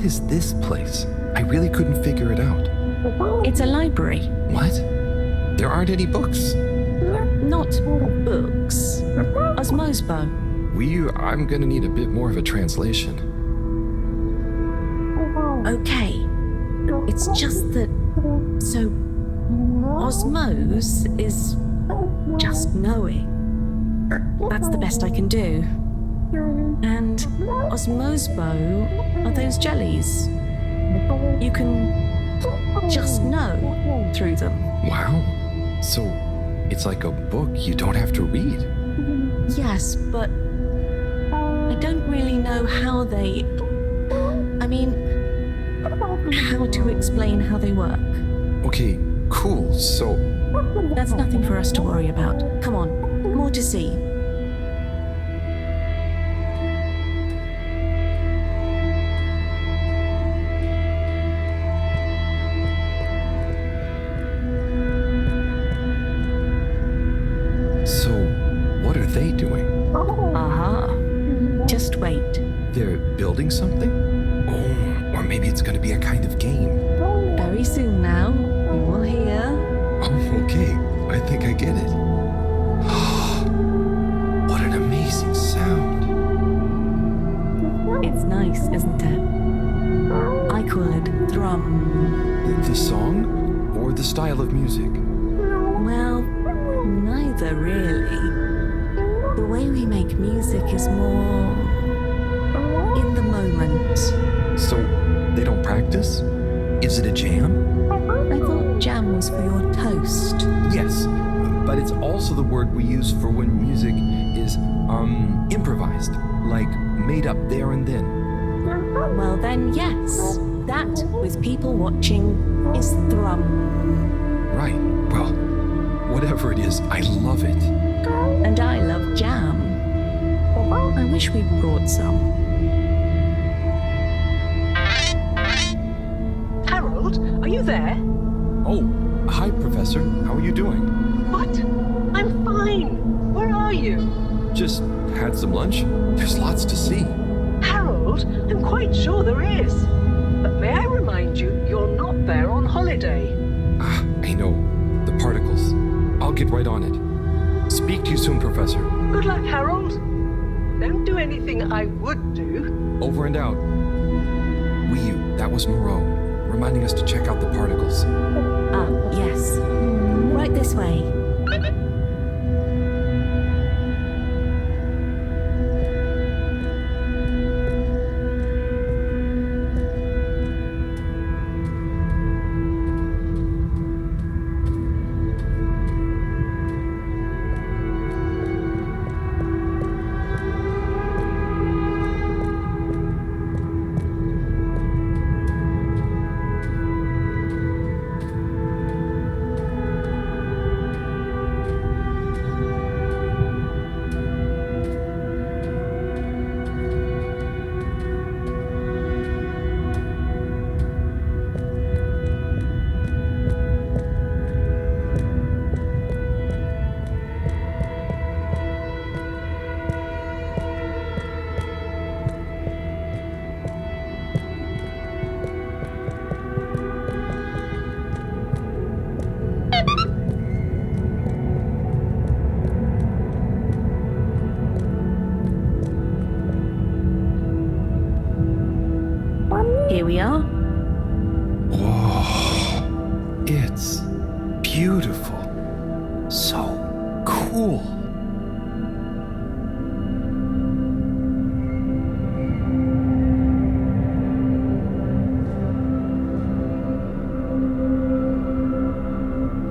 is this place? I really couldn't figure it out. It's a library. What? There aren't any books. Not books. Osmosbo. I'm gonna need a bit more of a translation. Okay. It's just that... So... Osmose is... just knowing. That's the best I can do. And Osmosbo are those jellies. You can just know through them. Wow. So, it's like a book you don't have to read. Yes, but I don't really know how they... I mean, how to explain how they work. Okay, cool. So, That's nothing for us to worry about. Come on, more to see. so what are they doing? Aha. Just wait. They're building something? Oh, or maybe it's gonna be a kind of game. Very soon now, you will hear. Oh, okay. I think I get it. What an amazing sound. It's nice, isn't it? I call it thrum. The song or the style of music? Well, neither really. The way we make music is more in the moment. So, they don't practice? Is it a jam? I thought jam was for your toast. Yes, but it's also the word we use for when music is, improvised, like made up there and then. Well then, yes. That, with people watching, is thrum. Right, well, whatever it is, I love it. And I love jam. I wish we brought some. Harold, are you there? Oh, hi, Professor. How are you doing? What? I'm fine. Where are you? Just had some lunch. There's lots to see. Harold, I'm quite sure there is. But may I remind you, you're not there on holiday. Ah, I know. The particles. I'll get right on it. Speak to you soon, Professor. Good luck, Harold. Don't do anything I would do. Over and out. That was Moreau, reminding us to check out the particles. Ah, yes. Right this way. Here we are. Whoa, it's beautiful. So cool.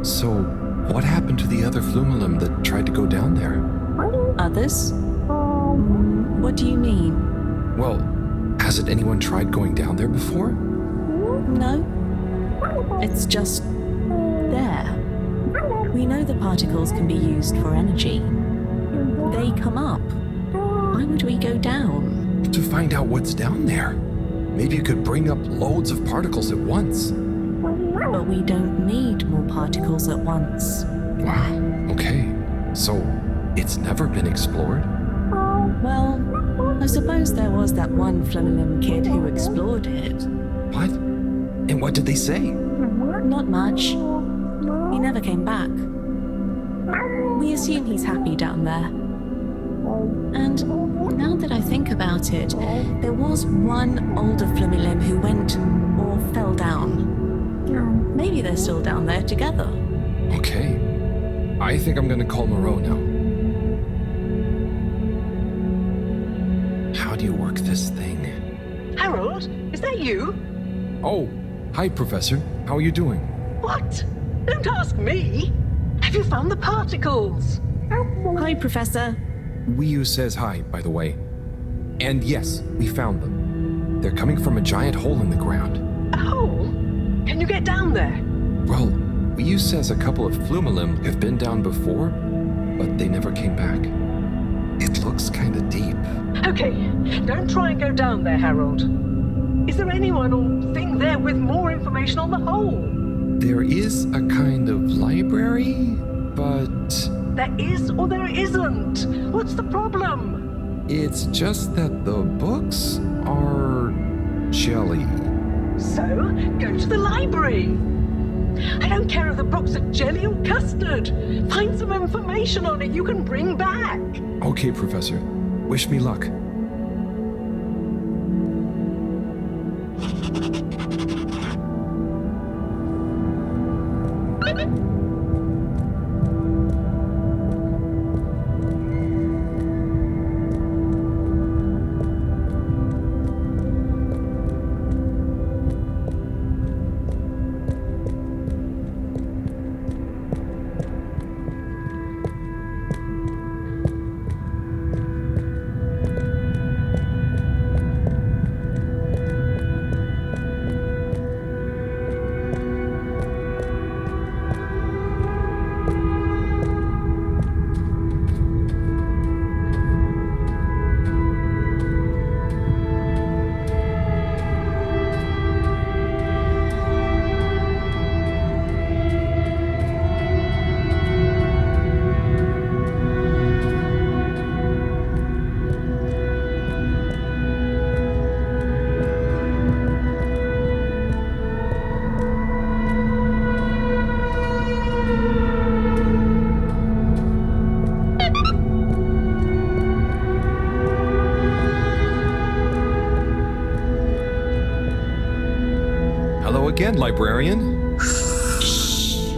So, what happened to the other Flumelum that tried to go down there? Others? What do you mean? Well, hasn't anyone tried going down there before? No. It's just there. We know the particles can be used for energy. They come up. Why would we go down? To find out what's down there. Maybe you could bring up loads of particles at once. But we don't need more particles at once. Wow, okay. So, it's never been explored? Well, I suppose there was that one Flumilim kid who explored it. What? And what did they say? Not much. He never came back. We assume he's happy down there. And now that I think about it, there was one older Flumilim who went or fell down. Maybe they're still down there together. Okay. I think I'm gonna call Moreau now. How do you work this thing? Harold, is that you? Oh, hi, Professor. How are you doing? What? Don't ask me. Have you found the particles? Hi, Professor. Wiyu says hi, by the way. And yes, we found them. They're coming from a giant hole in the ground. A hole? Can you get down there? Well, Wiyu says a couple of Flumilim have been down before, but they never came back. It looks kinda deep. Okay, don't try and go down there, Harold. Is there anyone or thing there with more information on the hole? There is a kind of library, but There is or there isn't. What's the problem? it's just that the books are jelly. So, go to the library. I don't care if the books are jelly or custard. Find some information on it you can bring back. Okay, Professor. Wish me luck. Again, librarian. Shh.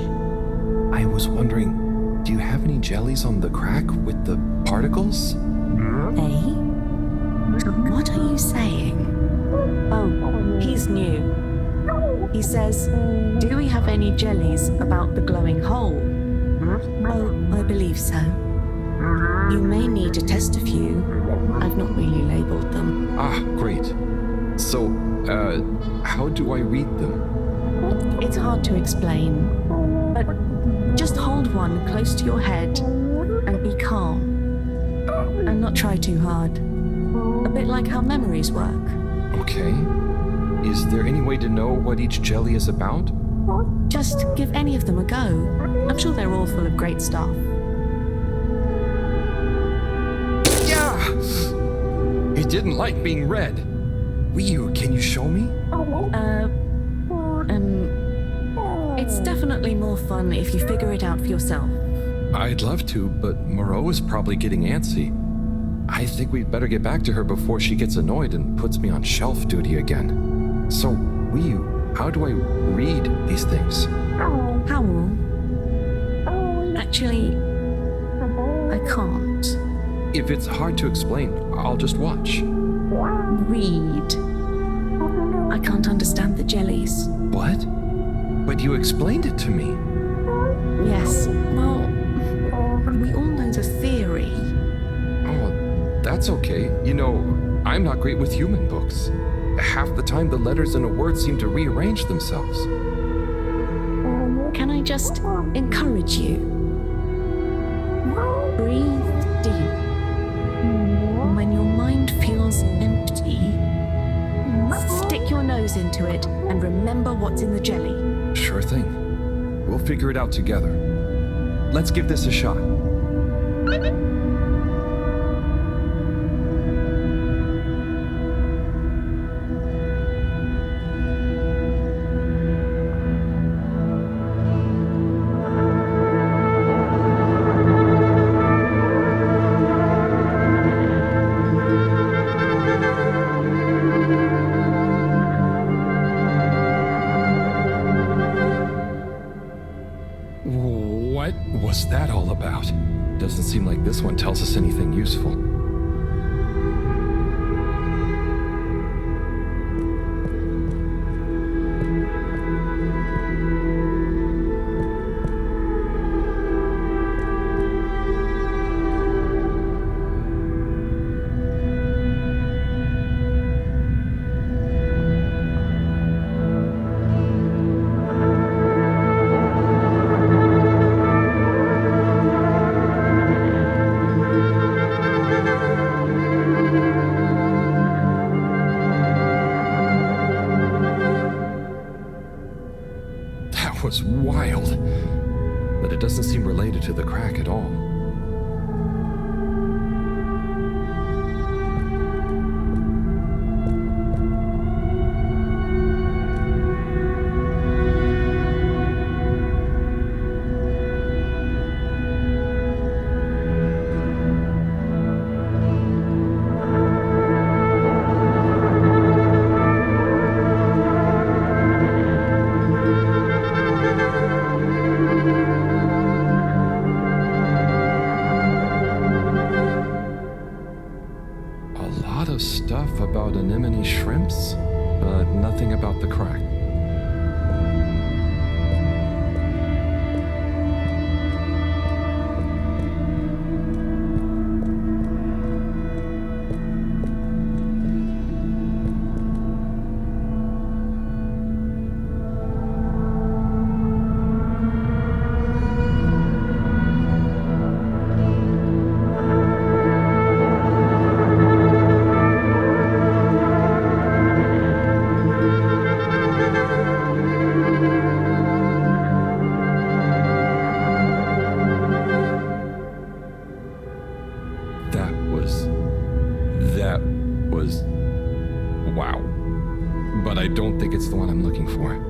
I was wondering, do you have any jellies on the crack with the particles? Eh? What are you saying? Oh, he's new. He says, do we have any jellies about the glowing hole? Oh, I believe so. You may need to test a few. I've not really labeled them. Ah, great. So, how do I read them? It's hard to explain, but just hold one close to your head and be calm. And not try too hard. A bit like how memories work. Okay. Is there any way to know what each jelly is about? Just give any of them a go. I'm sure they're all full of great stuff. Yeah! It didn't like being read. Wiyu, can you show me? It's definitely more fun if you figure it out for yourself. I'd love to, but Moreau is probably getting antsy. I think we'd better get back to her before she gets annoyed and puts me on shelf duty again. So, Wiyu, how do I read these things? Howl. Actually, I can't. If it's hard to explain, I'll just watch. Read. I can't understand the jellies. What? But you explained it to me. Yes, well, we all know the theory. Oh, that's okay. You know, I'm not great with human books. Half the time the letters in a word seem to rearrange themselves. Can I just encourage you? Breathe deep. When your mind feels empty, stick your nose into it and remember what's in the jelly. Sure thing. We'll figure it out together. Let's give this a shot. careful. Was wild, but it doesn't seem related to the crack at all. Stuff about anemone shrimps, but nothing about the crack. That was wow. But I don't think it's the one I'm looking for.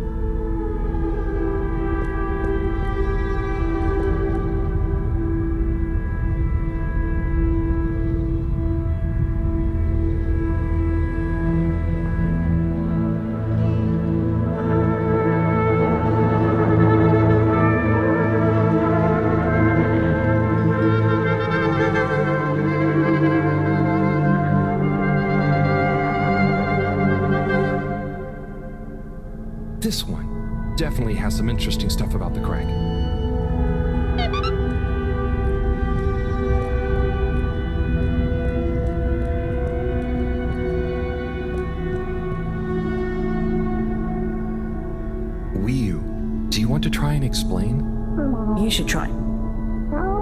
This one definitely has some interesting stuff about the crack. Wiyu, do you want to try and explain? You should try.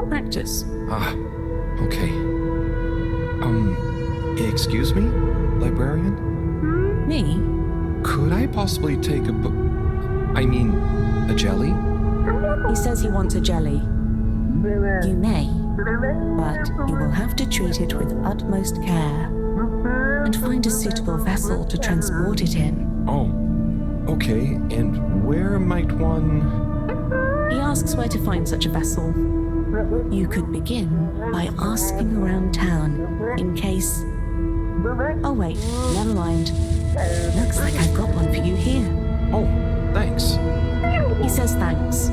Practice. Ah, okay. Excuse me, librarian? Me? Could I possibly take a a jelly? He says he wants a jelly. You may, but you will have to treat it with utmost care and find a suitable vessel to transport it in. Oh, okay. And where might one... He asks where to find such a vessel. You could begin by asking around town in case... Oh wait, never mind. Looks like I've got one for you here. Oh, thanks. He says thanks.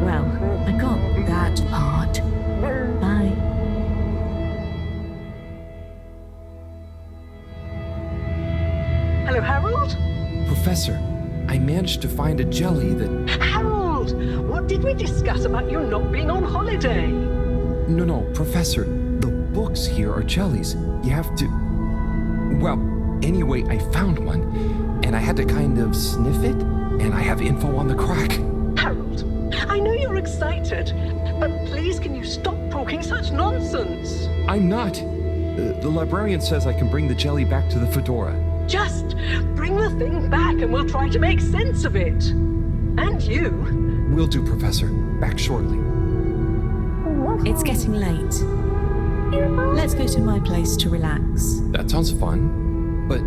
Well, I got that part. Bye. Hello, Harold? Professor, I managed to find a jelly that... Harold, what did we discuss about you not being on holiday? No, Professor, the books here are jellies. You have to... Well, anyway, I found one, and I had to kind of sniff it, and I have info on the crack. Harold, I know you're excited, but please can you stop talking such nonsense? I'm not. The librarian says I can bring the jelly back to the fedora. Just bring the thing back and we'll try to make sense of it. And you. Will do, Professor. Back shortly. It's getting late. Let's go to my place to relax. That sounds fun, but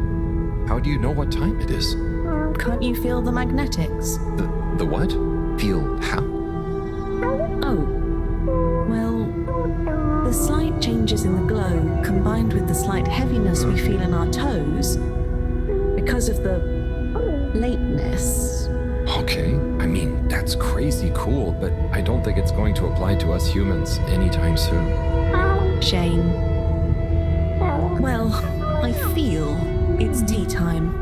how do you know what time it is? Can't you feel the magnetics? The what? Feel how? Oh. Well, the slight changes in the glow combined with the slight heaviness we feel in our toes because of the lateness. Okay, I mean, that's crazy cool, but I don't think it's going to apply to us humans anytime soon. Shame. feel it's tea time.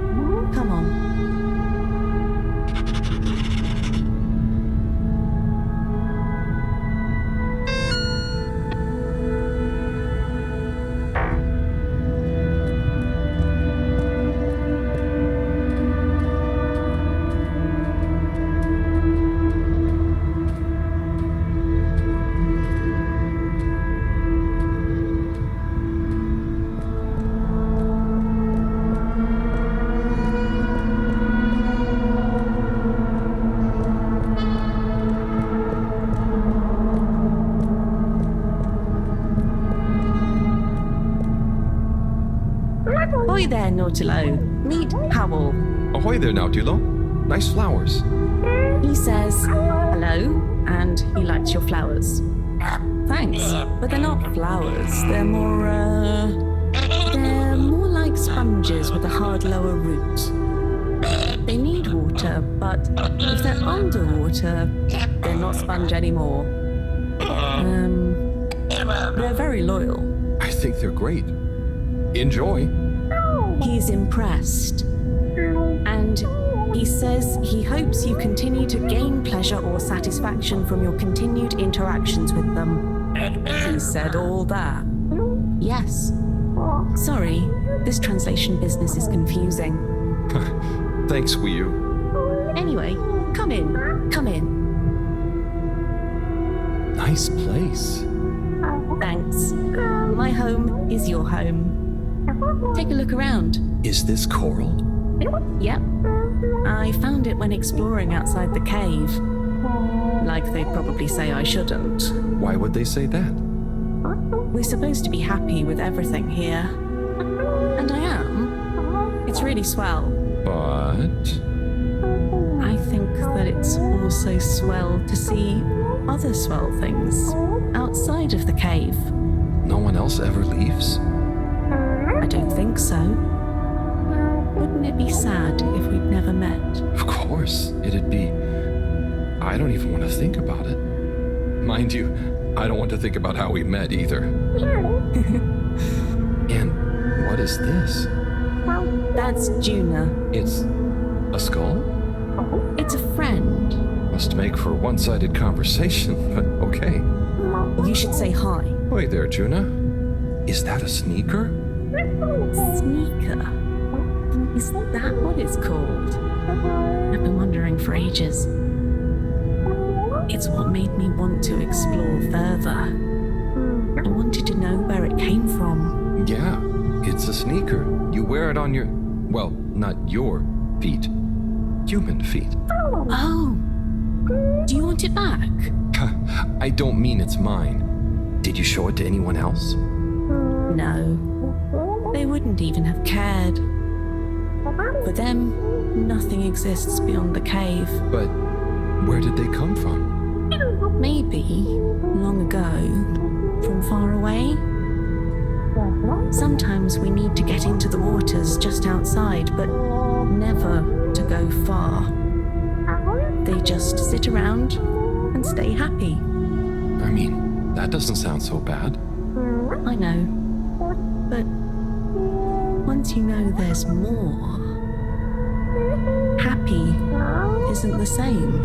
Come on. Ahoy there, Nautilo. Meet Howell. Ahoy there, Nautilo. Nice flowers. He says hello, and he likes your flowers. Thanks, but they're not flowers. They're more like sponges with a hard lower root. They need water, but if they're underwater, they're not sponge anymore. They're very loyal. I think they're great. Enjoy. He's impressed. And he says he hopes you continue to gain pleasure or satisfaction from your continued interactions with them. He said all that. Yes. Sorry, this translation business is confusing. Thanks, Wii U. Anyway, come in. Come in. Nice place. Thanks. My home is your home. Take a look around. Is this coral? Yep. I found it when exploring outside the cave. Like they'd probably say I shouldn't. Why would they say that? We're supposed to be happy with everything here. And I am. It's really swell. But... I think that it's also swell to see other swell things outside of the cave. no one else ever leaves? I don't think so. Wouldn't it be sad if we'd never met? Of course, it'd be... I don't even want to think about it. Mind you, I don't want to think about how we met either. And what is this? That's Juna. It's a skull? It's a friend. Must make for one-sided conversation, but okay. You should say hi. Wait there, Juna. Is that a sneaker? Sneaker? Is that what it's called? I've been wondering for ages. It's what made me want to explore further. I wanted to know where it came from. Yeah, it's a sneaker. You wear it on your... well, not your feet. Human feet. Oh. Do you want it back? I don't mean it's mine. Did you show it to anyone else? No. They wouldn't even have cared. For them, nothing exists beyond the cave. But where did they come from? Maybe, long ago, from far away. Sometimes we need to get into the waters just outside, but never to go far. They just sit around and stay happy. I mean, that doesn't sound so bad. I know. But once you know there's more, happy isn't the same,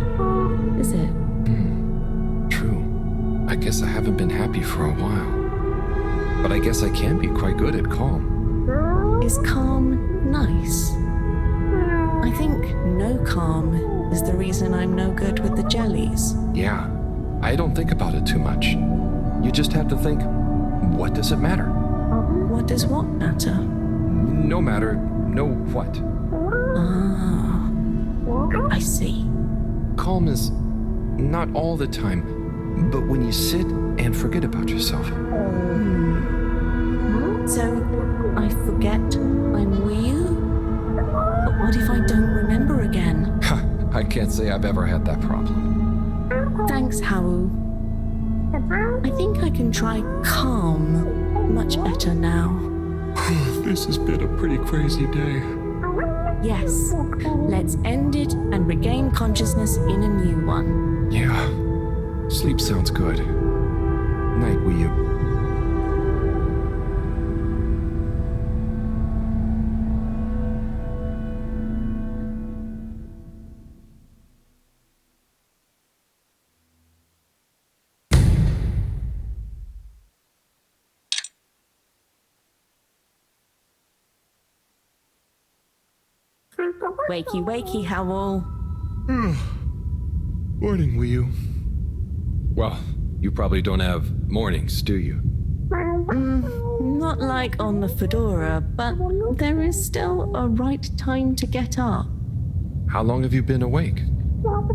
is it? True. I guess I haven't been happy for a while. But I guess I can be quite good at calm. Is calm nice? I think no calm is the reason I'm no good with the jellies. Yeah, I don't think about it too much. You just have to think, what does it matter? What does what matter? No matter, no what. Ah, I see. Calm is not all the time, but when you sit and forget about yourself. So, I forget I'm Wii? But what if I don't remember again? I can't say I've ever had that problem. Thanks, Haru. I think I can try calm much better now. This has been a pretty crazy day. Yes, let's end it and regain consciousness in a new one. Yeah, sleep sounds good. Night, Wii U. Wakey, wakey, Howell. Morning, Wii. Well, you probably don't have mornings, do you? Not like on the Fedora, but there is still a right time to get up. How long have you been awake?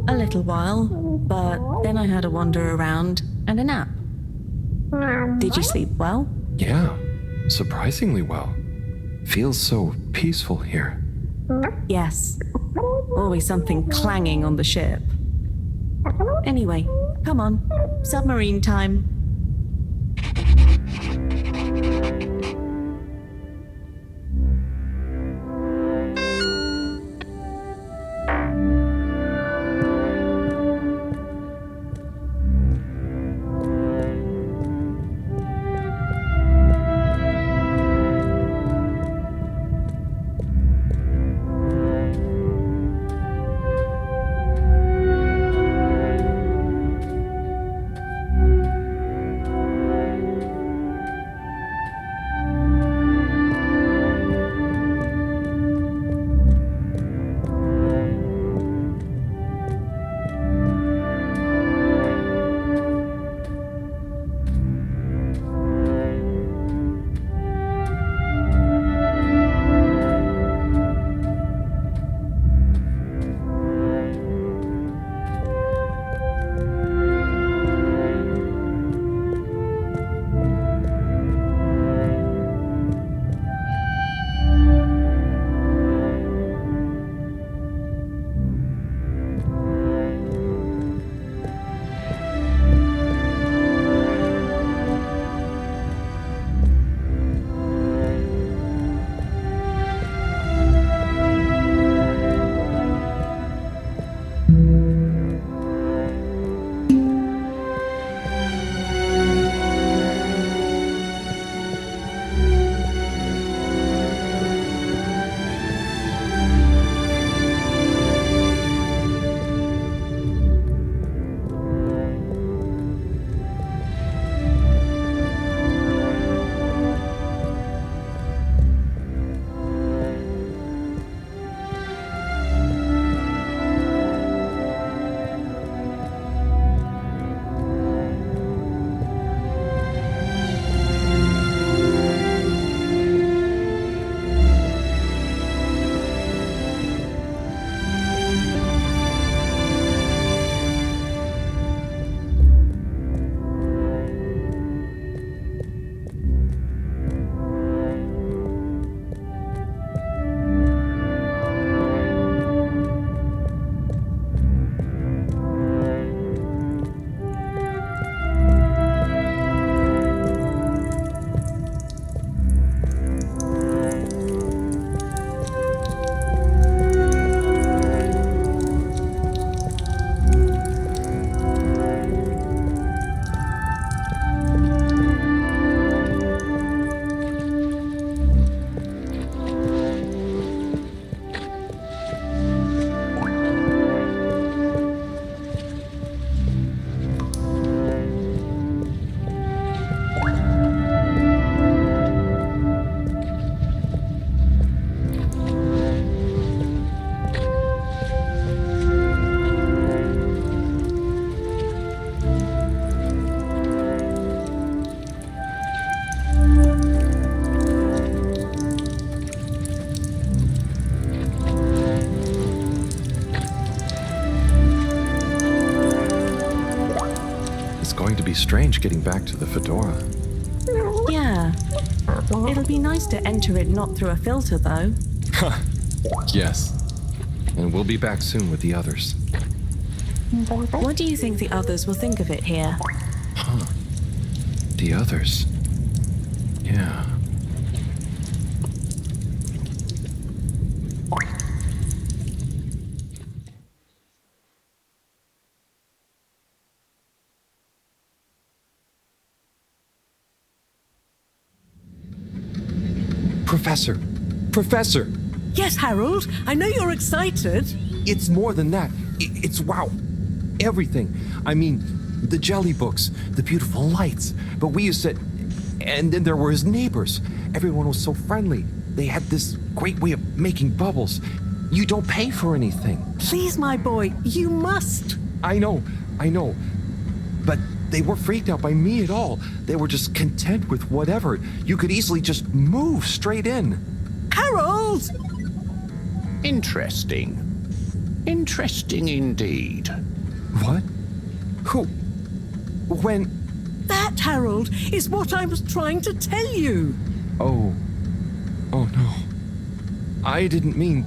A little while, but then I had a wander around and a nap. Did you sleep well? Yeah, surprisingly well. Feels so peaceful here. Yes. Always something clanging on the ship. Anyway, come on. Submarine time. going to be strange getting back to the Fedora. Yeah. It'll be nice to enter it not through a filter, though. Yes. And we'll be back soon with the others. What do you think the others will think of it here? Huh. The others. Yeah. Professor! Professor! Yes, Harold, I know you're excited. It's more than that. It's wow. Everything. I mean, the jelly books, the beautiful lights. But we used to... And then there were his neighbors. Everyone was so friendly. They had this great way of making bubbles. You don't pay for anything. Please, my boy, you must. I know. But they weren't freaked out by me at all. They were just content with whatever. You could easily just move straight in. Harold! Interesting. Interesting indeed. What? Who? When? That, Harold, is what I was trying to tell you. Oh no. I didn't mean...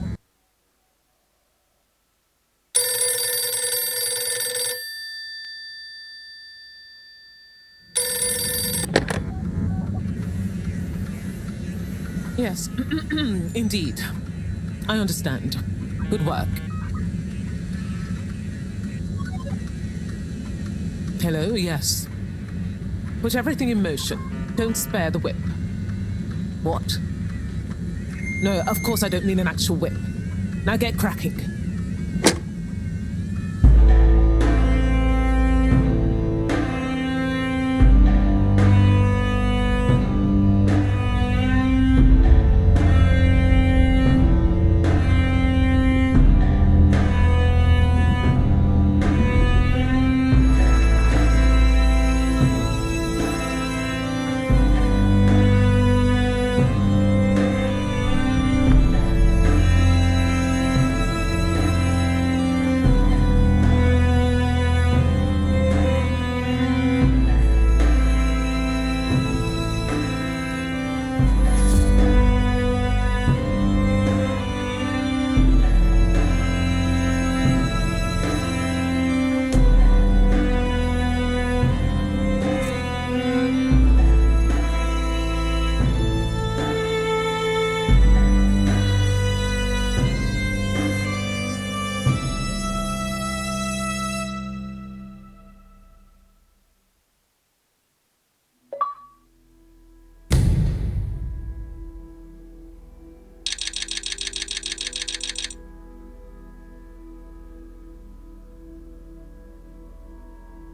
Yes, indeed. I understand. Good work. Hello, yes. Put everything in motion. Don't spare the whip. What? No, of course I don't mean an actual whip. Now get cracking.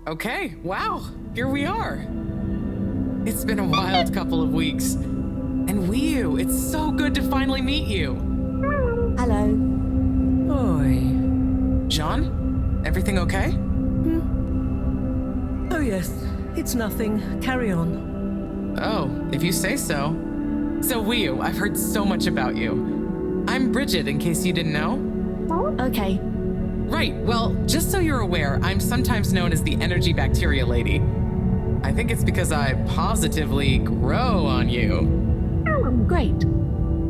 Okay, wow, here we are. It's been a wild couple of weeks. And Wii, it's so good to finally meet you. Hello. Oi. John, everything okay? Oh, yes. It's nothing. Carry on. Oh, if you say so. So Wii, I've heard so much about you. I'm Bridget, in case you didn't know. Okay. Right, well, just so you're aware, I'm sometimes known as the energy bacteria lady. I think it's because I positively grow on you. Great.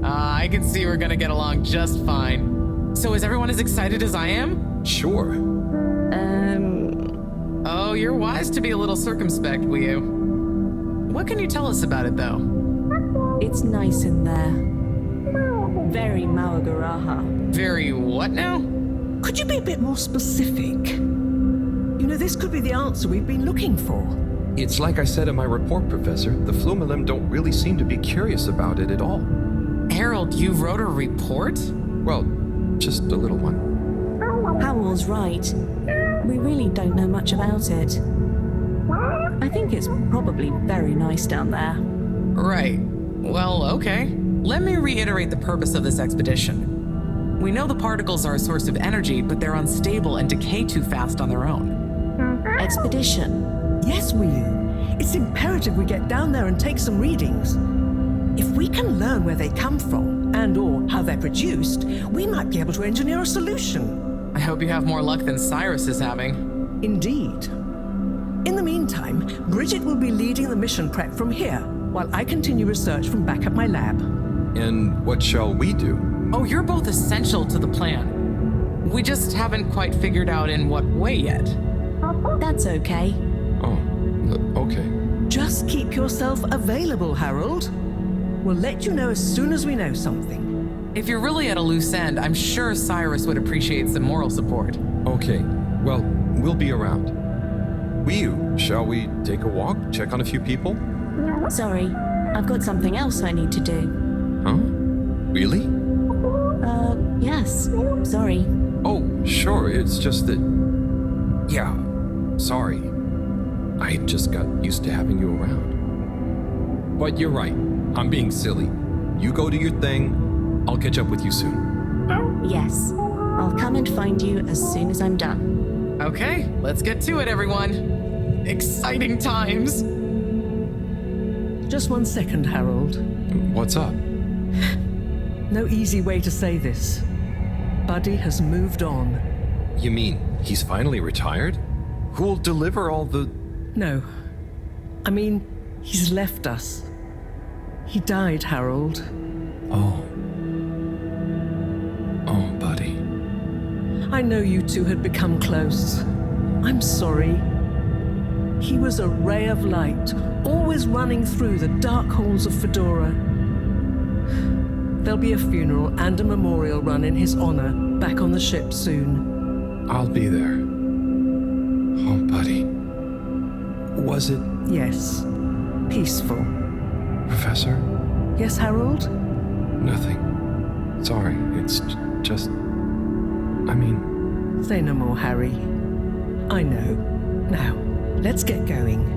I can see we're gonna get along just fine. So is everyone as excited as I am? Sure. Oh, you're wise to be a little circumspect, Wii. What can you tell us about it, though? It's nice in there. Very Mawagaraha. Very what now? Could you be a bit more specific? You know, this could be the answer we've been looking for. It's like I said in my report, Professor. The Flumilim don't really seem to be curious about it at all. Harold, you wrote a report? Well, just a little one. Howell's right. We really don't know much about it. I think it's probably very nice down there. Right. Well, okay. Let me reiterate the purpose of this expedition. We know the particles are a source of energy, but they're unstable and decay too fast on their own. Expedition. Yes, Wii. It's imperative we get down there and take some readings. If we can learn where they come from and or how they're produced, we might be able to engineer a solution. I hope you have more luck than Cyrus is having. Indeed. In the meantime, Bridget will be leading the mission prep from here, while I continue research from back at my lab. And what shall we do? Oh, you're both essential to the plan. We just haven't quite figured out in what way yet. That's okay. Oh, okay. Just keep yourself available, Harold. We'll let you know as soon as we know something. If you're really at a loose end, I'm sure Cyrus would appreciate some moral support. Okay, well, we'll be around. Wii, shall we take a walk, check on a few people? Sorry, I've got something else I need to do. Huh? Really? Yes. Sorry. Oh, sure, it's just that... Yeah, sorry. I just got used to having you around. But you're right, I'm being silly. You go do your thing, I'll catch up with you soon. Yes, I'll come and find you as soon as I'm done. Okay, let's get to it, everyone. Exciting times. Just 1 second, Harold. What's up? No easy way to say this. Buddy has moved on. You mean he's finally retired? Who'll deliver all the... No. I mean, he's left us. He died, Harold. Oh. Oh, buddy. I know you two had become close. I'm sorry. He was a ray of light, always running through the dark halls of Fedora. There'll be a funeral and a memorial run in his honor back on the ship soon. I'll be there. Oh, buddy. Was it... Yes. Peaceful. Professor? Yes, Harold? Nothing. Sorry, it's just... I mean... Say no more, Harry. I know. Now, let's get going.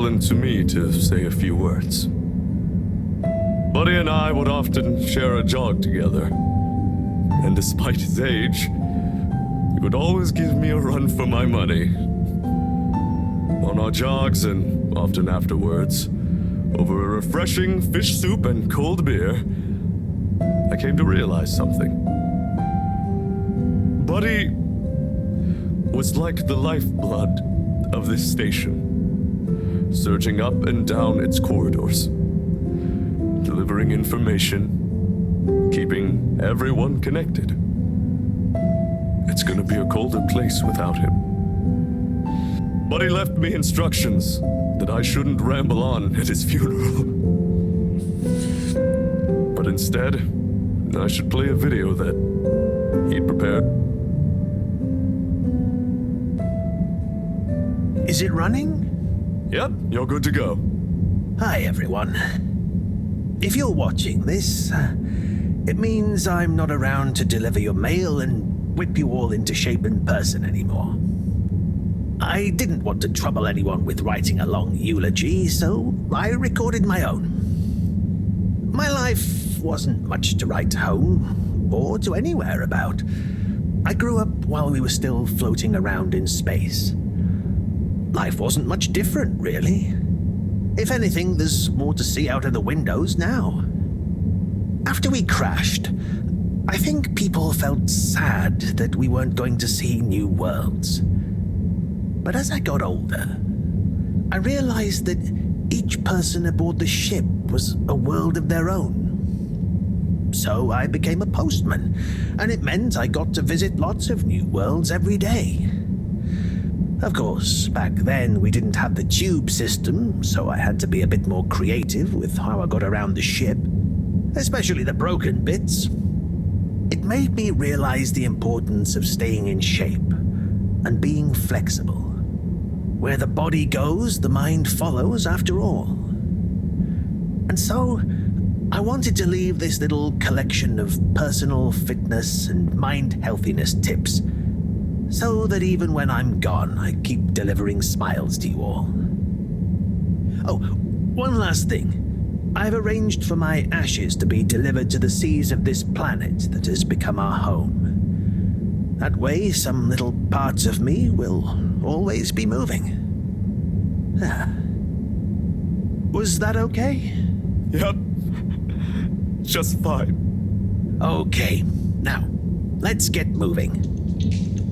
benevolent to me to say a few words. Buddy and I would often share a jog together, and despite his age, he would always give me a run for my money. On our jogs, and often afterwards, over a refreshing fish soup and cold beer, I came to realize something. Buddy was like the lifeblood of this station, surging up and down its corridors, delivering information, keeping everyone connected. It's gonna be a colder place without him. Buddy left me instructions that I shouldn't ramble on at his funeral. But instead, I should play a video that he'd prepared. Is it running? Yep, you're good to go. Hi, everyone. If you're watching this, it means I'm not around to deliver your mail and whip you all into shape in person anymore. I didn't want to trouble anyone with writing a long eulogy, so I recorded my own. My life wasn't much to write home or to anywhere about. I grew up while we were still floating around in space. Life wasn't much different, really. If anything, there's more to see out of the windows now. After we crashed, I think people felt sad that we weren't going to see new worlds. But as I got older, I realized that each person aboard the ship was a world of their own. So I became a postman, and it meant I got to visit lots of new worlds every day. Of course, back then we didn't have the tube system, so I had to be a bit more creative with how I got around the ship, especially the broken bits. It made me realize the importance of staying in shape and being flexible. Where the body goes, the mind follows after all. And so, I wanted to leave this little collection of personal fitness and mind healthiness tips, so that even when I'm gone, I keep delivering smiles to you all. Oh, one last thing. I've arranged for my ashes to be delivered to the seas of this planet that has become our home. That way, some little parts of me will always be moving. Was that okay? Yep. Just fine. Okay, now, let's get moving.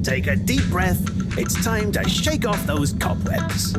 Take a deep breath. It's time to shake off those cobwebs.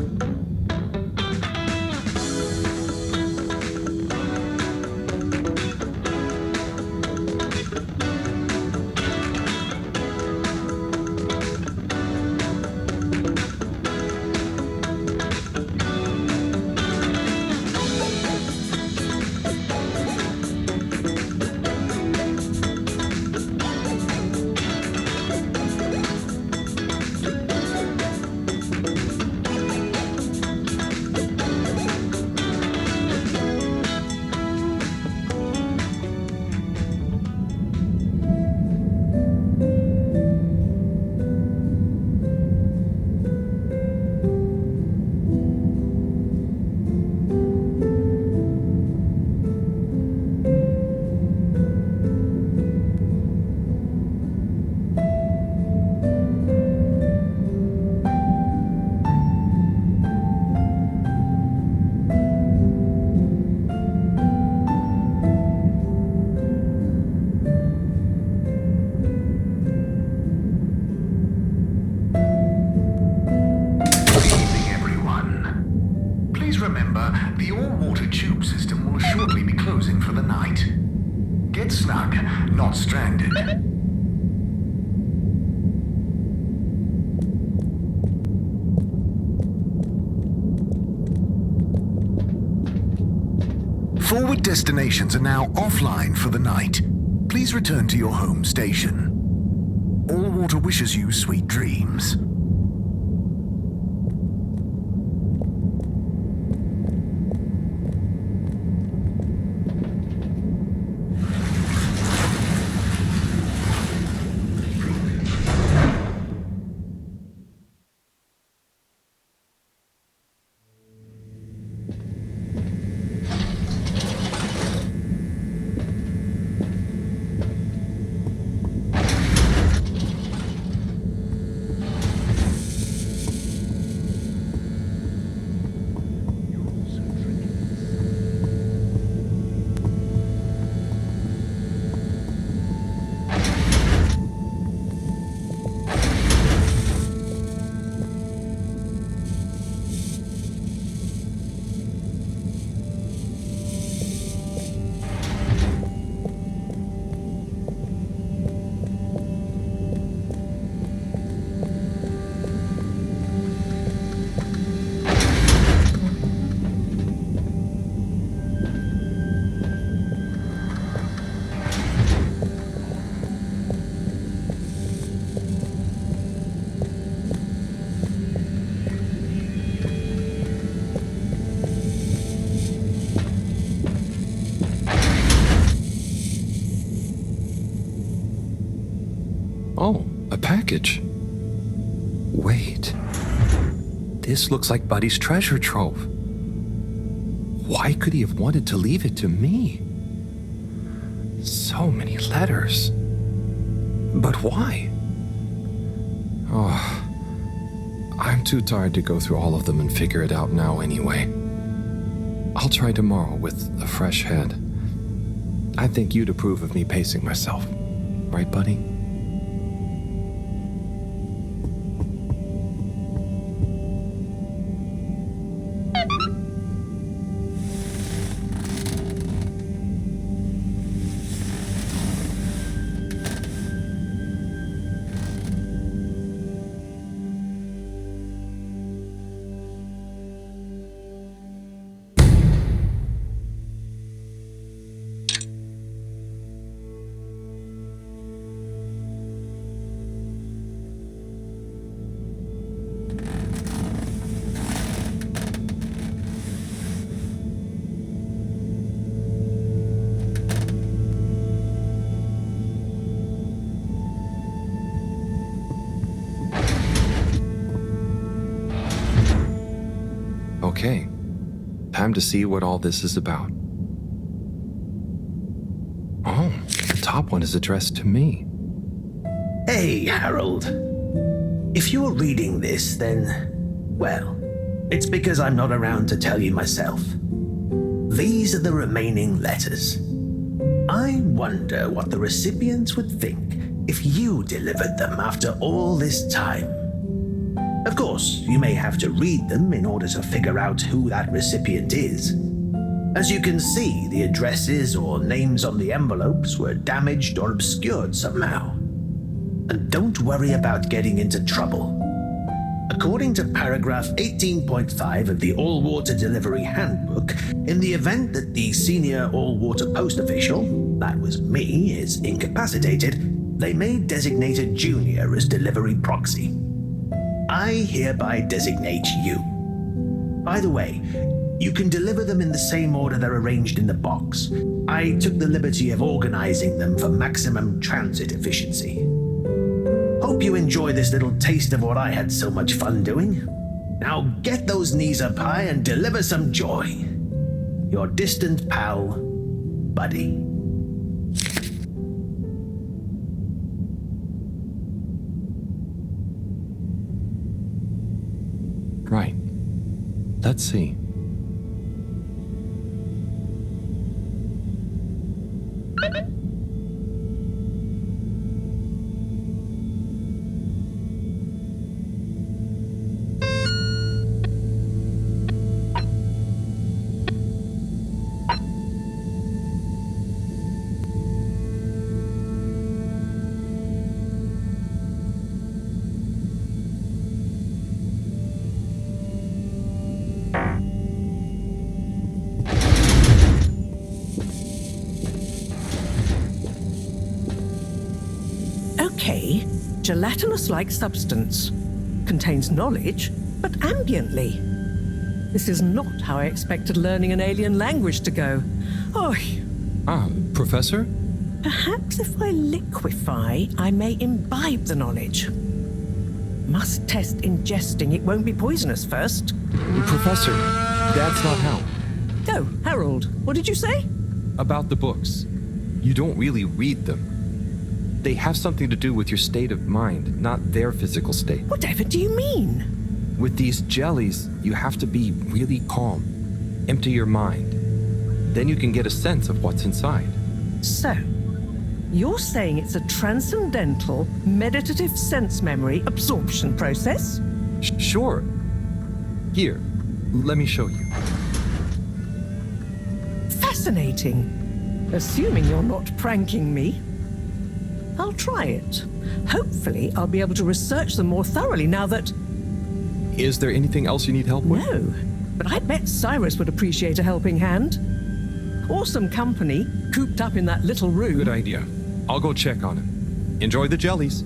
Not stranded. Forward destinations are now offline for the night. Please return to your home station. All water wishes you sweet dreams. Oh, a package. Wait. This looks like Buddy's treasure trove. Why could he have wanted to leave it to me? So many letters. But why? Oh, I'm too tired to go through all of them and figure it out now anyway. I'll try tomorrow with a fresh head. I think you'd approve of me pacing myself. Right, buddy? Okay, time to see what all this is about. Oh, the top one is addressed to me. Hey, Harold. If you're reading this, then, well, it's because I'm not around to tell you myself. These are the remaining letters. I wonder what the recipients would think if you delivered them after all this time. Of course, you may have to read them in order to figure out who that recipient is. As you can see, the addresses or names on the envelopes were damaged or obscured somehow. And don't worry about getting into trouble. According to paragraph 18.5 of the All-Water Delivery Handbook, in the event that the senior all-water post official, that was me, is incapacitated, they may designate a junior as delivery proxy. I hereby designate you. By the way, you can deliver them in the same order they're arranged in the box. I took the liberty of organizing them for maximum transit efficiency. Hope you enjoy this little taste of what I had so much fun doing. Now get those knees up high and deliver some joy. Your distant pal, Buddy. Right. Let's see. Okay, gelatinous-like substance. Contains knowledge, but ambiently. This is not how I expected learning an alien language to go. Oh, Professor? perhaps if I liquefy, I may imbibe the knowledge. Must test ingesting. It won't be poisonous first. Professor, that's not how. Oh, Harold, what did you say? About the books. You don't really read them. They have something to do with your state of mind, not their physical state. Whatever do you mean? With these jellies, you have to be really calm. Empty your mind. Then you can get a sense of what's inside. So, you're saying it's a transcendental, meditative sense memory absorption process? Sure. Here, let me show you. Fascinating. Assuming you're not pranking me. I'll try it. Hopefully, I'll be able to research them more thoroughly now that... Is there anything else you need help with? No, but I bet Cyrus would appreciate a helping hand. Awesome company, cooped up in that little room. Good idea. I'll go check on him. Enjoy the jellies.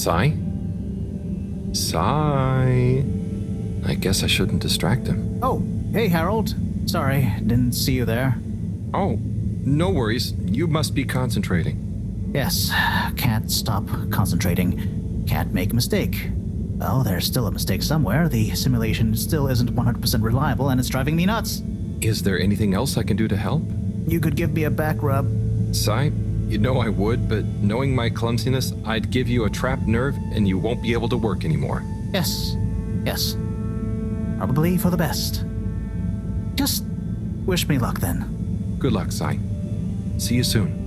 Sai? Sai? I guess I shouldn't distract him. Oh, hey Harold. Sorry, didn't see you there. Oh, no worries. You must be concentrating. Yes, can't stop concentrating. Can't make a mistake. Well, there's still a mistake somewhere. The simulation still isn't 100% reliable and it's driving me nuts. Is there anything else I can do to help? You could give me a back rub. Sai, you know I would, but knowing my clumsiness, I'd give you a trapped nerve and you won't be able to work anymore. Yes. Probably for the best. Just wish me luck then. Good luck, Sai. See you soon.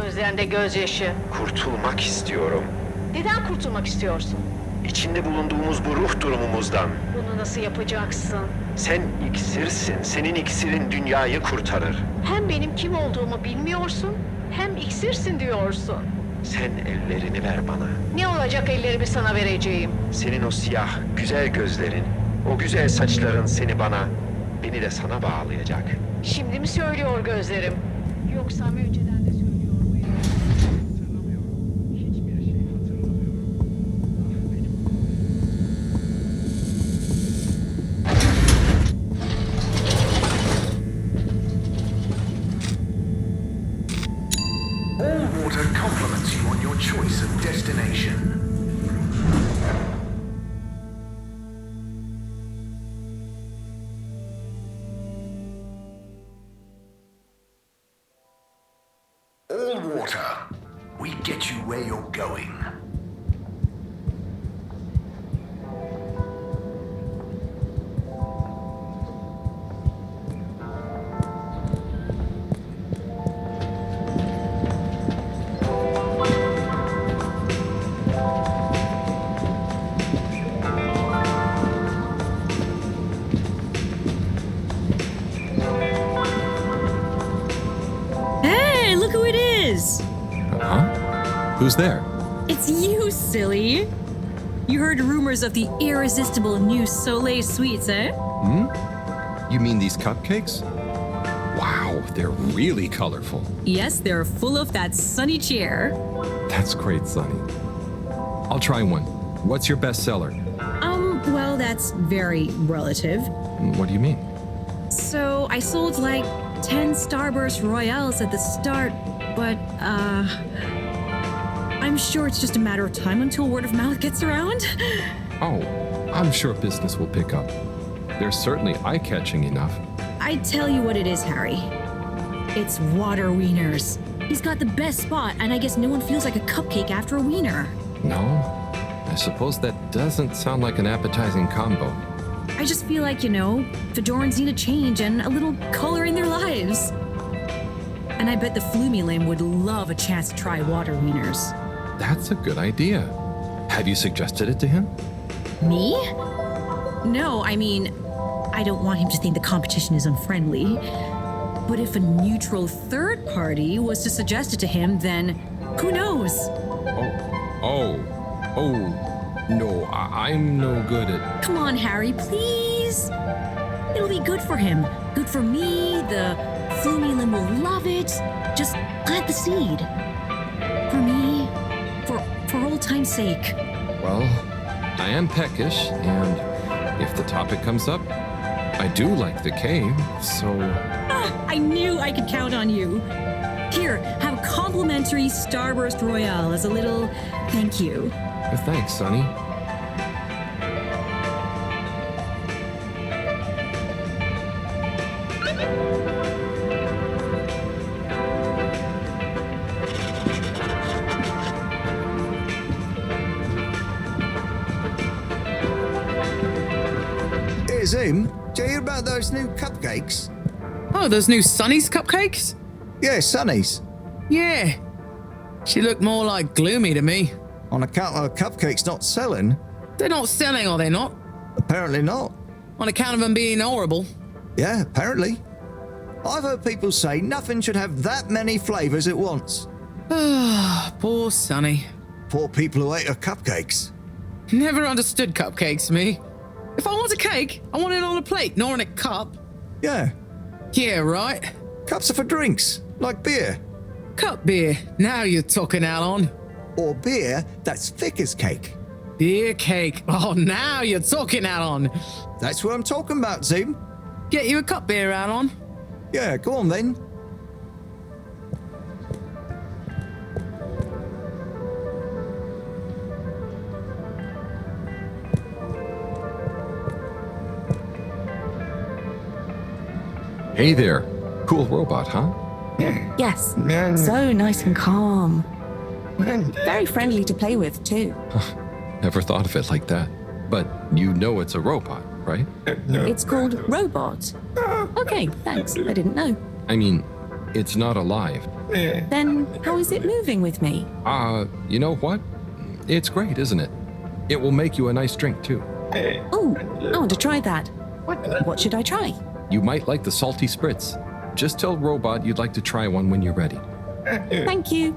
Gözlerinde gözyaşı. Kurtulmak istiyorum. Neden kurtulmak istiyorsun? İçinde bulunduğumuz bu ruh durumumuzdan. Bunu nasıl yapacaksın? Sen iksirsin. Senin iksirin dünyayı kurtarır. Hem benim kim olduğumu bilmiyorsun, hem iksirsin diyorsun. Sen ellerini ver bana. Ne olacak ellerimi sana vereceğim? Senin o siyah, güzel gözlerin, o güzel saçların seni bana, beni de sana bağlayacak. Şimdi mi söylüyor gözlerim? Yoksa önceden de söylüyor muyum? Hatırlamıyorum. Hiçbir şey hatırlamıyorum. All water compliments you on your choice of destination. All water. We get you where you're going. Hey, look who it is! Huh? Who's there? It's you, silly! You heard rumors of the irresistible new Soleil sweets, eh? You mean these cupcakes? Wow, they're really colorful. Yes, they're full of that sunny cheer. That's great, Sonny. I'll try one. What's your best seller? Well, that's very relative. What do you mean? So, I sold like 10 Starburst Royales at the start, but, I I'm sure it's just a matter of time until word of mouth gets around. Oh, I'm sure business will pick up. They're certainly eye-catching enough. I tell you what it is, Harry. It's water wieners. He's got the best spot, and I guess no one feels like a cupcake after a wiener. No? I suppose that doesn't sound like an appetizing combo. I just feel like, Fedorans need a change and a little color in their lives. And I bet the Flumilim would love a chance to try water wieners. That's a good idea. Have you suggested it to him? Me? No, I mean, I don't want him to think the competition is unfriendly. But if a neutral third party was to suggest it to him, then who knows? No, I'm no good at... Come on, Harry, please. It'll be good for him. Good for me. The Flumilim will love it. Just plant the seed. For me. For old time's sake. Well, I am peckish, and if the topic comes up, I do like the cave, so... I knew I could count on you. Here, have a complimentary Starburst Royale as a little thank you. Thanks, Sonny. Hey, Zoom, do you hear about those new cupcakes? Oh, those new Sunny's cupcakes? Yeah, Sunny's. Yeah. She looked more like Gloomy to me. On account of cupcakes not selling? They're not selling, are they not? Apparently not. On account of them being horrible? Yeah, apparently. I've heard people say nothing should have that many flavours at once. Poor Sunny. Poor people who ate her cupcakes. Never understood cupcakes, me. If I want a cake, I want it on a plate, not in a cup. Yeah. Yeah, right. Cups are for drinks, like beer. Cup beer. Now you're talking, Alon. Or beer that's thick as cake. Beer cake. Oh, now you're talking, Alon. That's what I'm talking about, Zoom. Get you a cup beer, Alon. Yeah, go on then. Hey there. Cool robot, huh? Yes. So nice and calm. Very friendly to play with, too. Never thought of it like that. But you know it's a robot, right? It's called Robot. Okay, thanks. I didn't know. I mean, it's not alive. Then how is it moving with me? You know what? It's great, isn't it? It will make you a nice drink, too. Oh, I want to try that. What should I try? You might like the salty spritz. Just tell Robot you'd like to try one when you're ready. Thank you.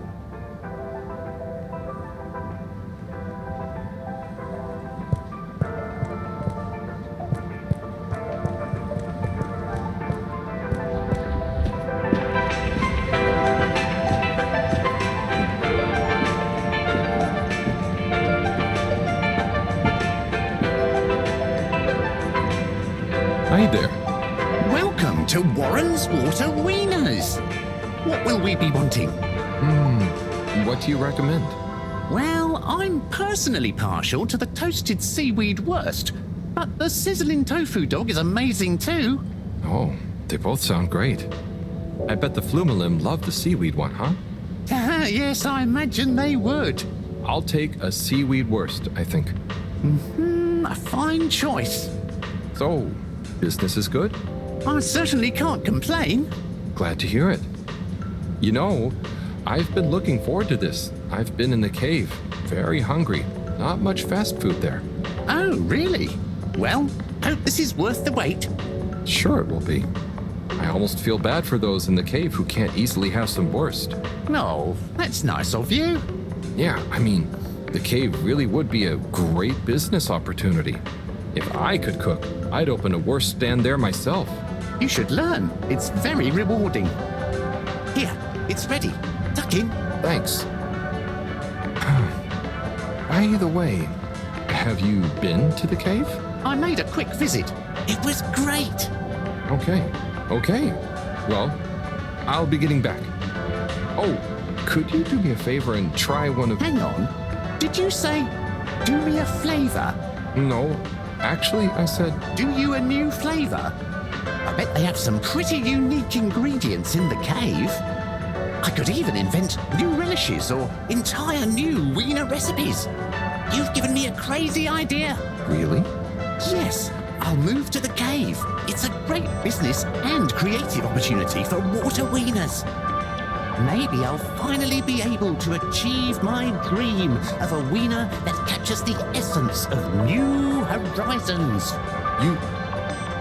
Hi there. Welcome to Warren's Water Wieners. What will we be wanting? What do you recommend? Well, I'm personally partial to the toasted seaweed wurst, but the sizzling tofu dog is amazing too. Oh, they both sound great. I bet the Flumilim love the seaweed one, huh? Yes, I imagine they would. I'll take a seaweed wurst, I think. A fine choice. So, business is good? I certainly can't complain. Glad to hear it. You know, I've been looking forward to this. I've been in the cave, very hungry. Not much fast food there. Oh, really? Well, hope this is worth the wait. Sure it will be. I almost feel bad for those in the cave who can't easily have some wurst. No, that's nice of you. Yeah, I mean, the cave really would be a great business opportunity. If I could cook, I'd open a wurst stand there myself. You should learn. It's very rewarding. Here, it's ready. Tuck in. Thanks. By the way, have you been to the cave? I made a quick visit. It was great. Okay. Well, I'll be getting back. Oh, Could you do me a favor and try one of... Hang on. Did you say, do me a flavor? No. Actually, I said... Do you a new flavor? I bet they have some pretty unique ingredients in the cave. I could even invent new relishes or entire new wiener recipes. You've given me a crazy idea. Really? Yes, I'll move to the cave. It's a great business and creative opportunity for water wieners. Maybe I'll finally be able to achieve my dream of a wiener that captures the essence of new horizons.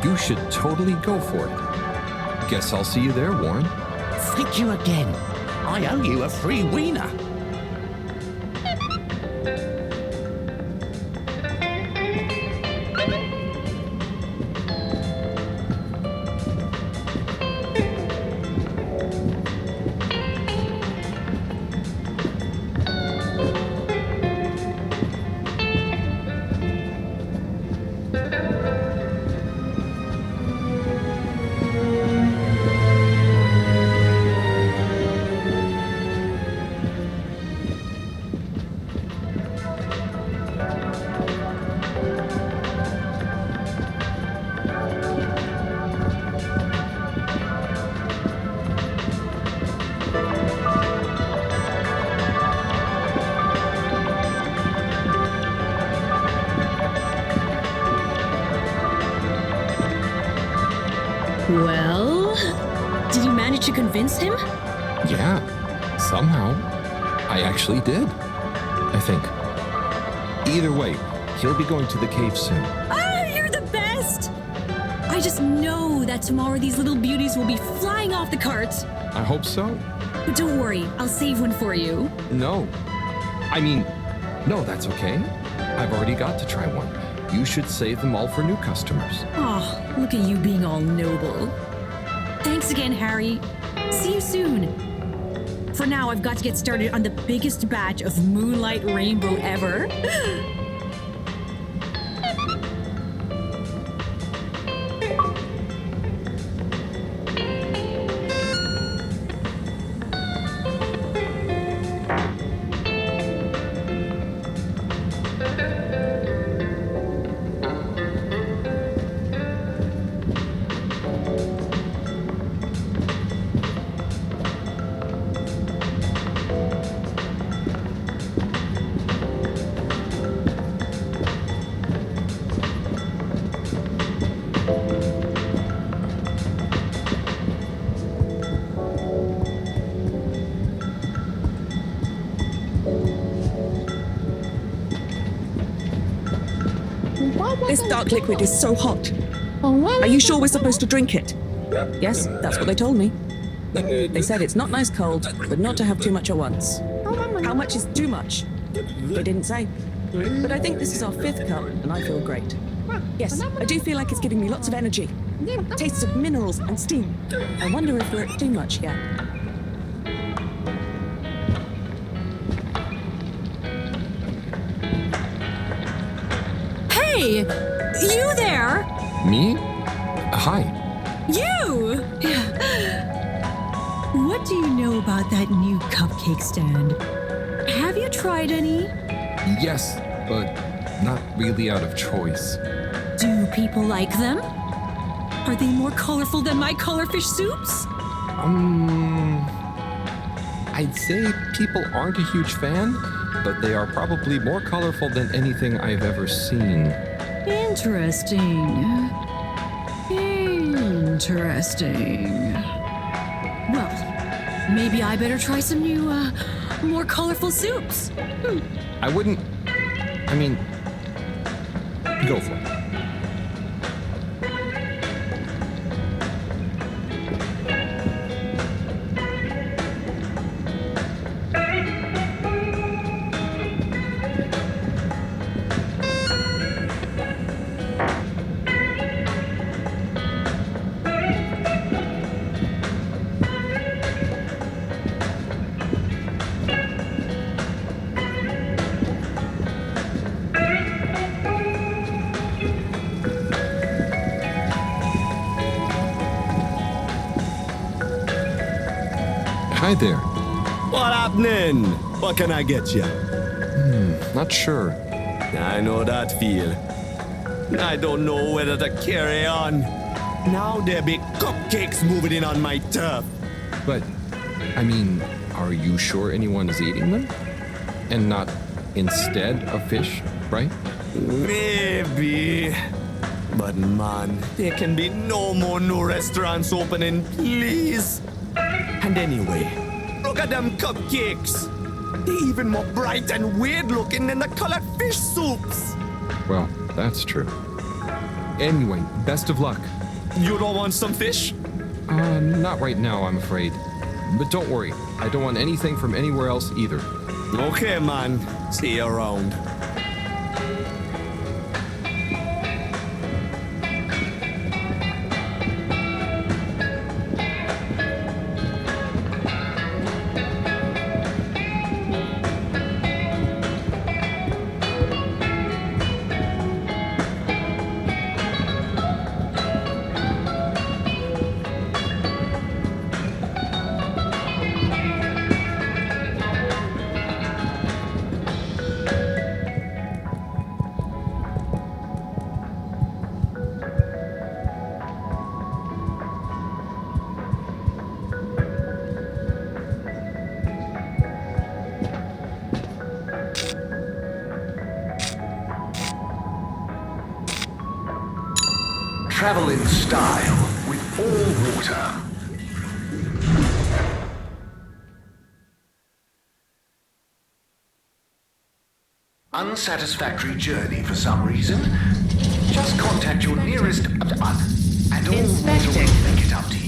You should totally go for it. Guess I'll see you there, Warren. Thank you again. I owe you a free wiener. Well, did you manage to convince him? Yeah, somehow. I actually did. I think. Either way, he'll be going to the cave soon. Oh, you're the best! I just know that tomorrow these little beauties will be flying off the cart. I hope so. But don't worry, I'll save one for you. No. I mean, no, that's okay. I've already got to try one. You should save them all for new customers. Oh, look at you being all noble. Thanks again, Harry. See you soon. For now, I've got to get started on the biggest batch of Moonlight Rainbow ever. This dark liquid is so hot. Are you sure we're supposed to drink it? Yes, that's what they told me. They said it's not nice cold, but not to have too much at once. How much is too much? They didn't say. But I think this is our 5th cup, and I feel great. Yes, I do feel like it's giving me lots of energy. Tastes of minerals and steam. I wonder if we're at too much yet. Hey! You there? Me? Hi. You! What do you know about that new cupcake stand? Have you tried any? Yes, but not really out of choice. Do people like them? Are they more colorful than my colorfish soups? I'd say people aren't a huge fan, but they are probably more colorful than anything I've ever seen. Interesting. Interesting. Well, maybe I better try some new, more colorful soups. I wouldn't... I mean... Go for it. Hi there. What happening? What can I get you? Not sure. I know that feel. I don't know whether to carry on. Now there be cupcakes moving in on my turf. But, I mean, are you sure anyone is eating them? And not instead of fish, right? Maybe. But man, there can be no more new restaurants opening, please. And anyway, look at them cupcakes. They're even more bright and weird looking than the colored fish soups. Well, that's true. Anyway, best of luck. You don't want some fish? Not right now, I'm afraid. But don't worry, I don't want anything from anywhere else either. Okay, man. See you around. Travel in style with all water. Unsatisfactory journey for some reason? Just contact your nearest and all water will make it up to you.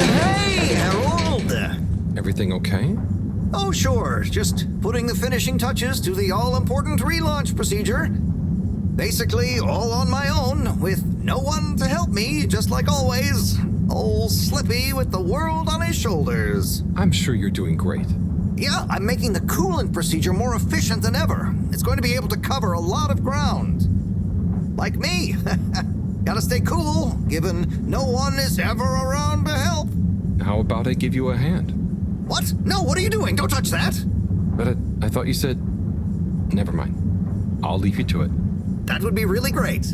Hey, Harold! Everything okay? Oh, sure. Just putting the finishing touches to the all-important relaunch procedure. Basically, all on my own, with no one to help me, just like always. Old Slippy with the world on his shoulders. I'm sure you're doing great. Yeah, I'm making the coolant procedure more efficient than ever. It's going to be able to cover a lot of ground. Like me. Gotta stay cool, given no one is ever around to help. How about I give you a hand? What? No, what are you doing? Don't touch that. But I thought you said... Never mind. I'll leave you to it. That would be really great.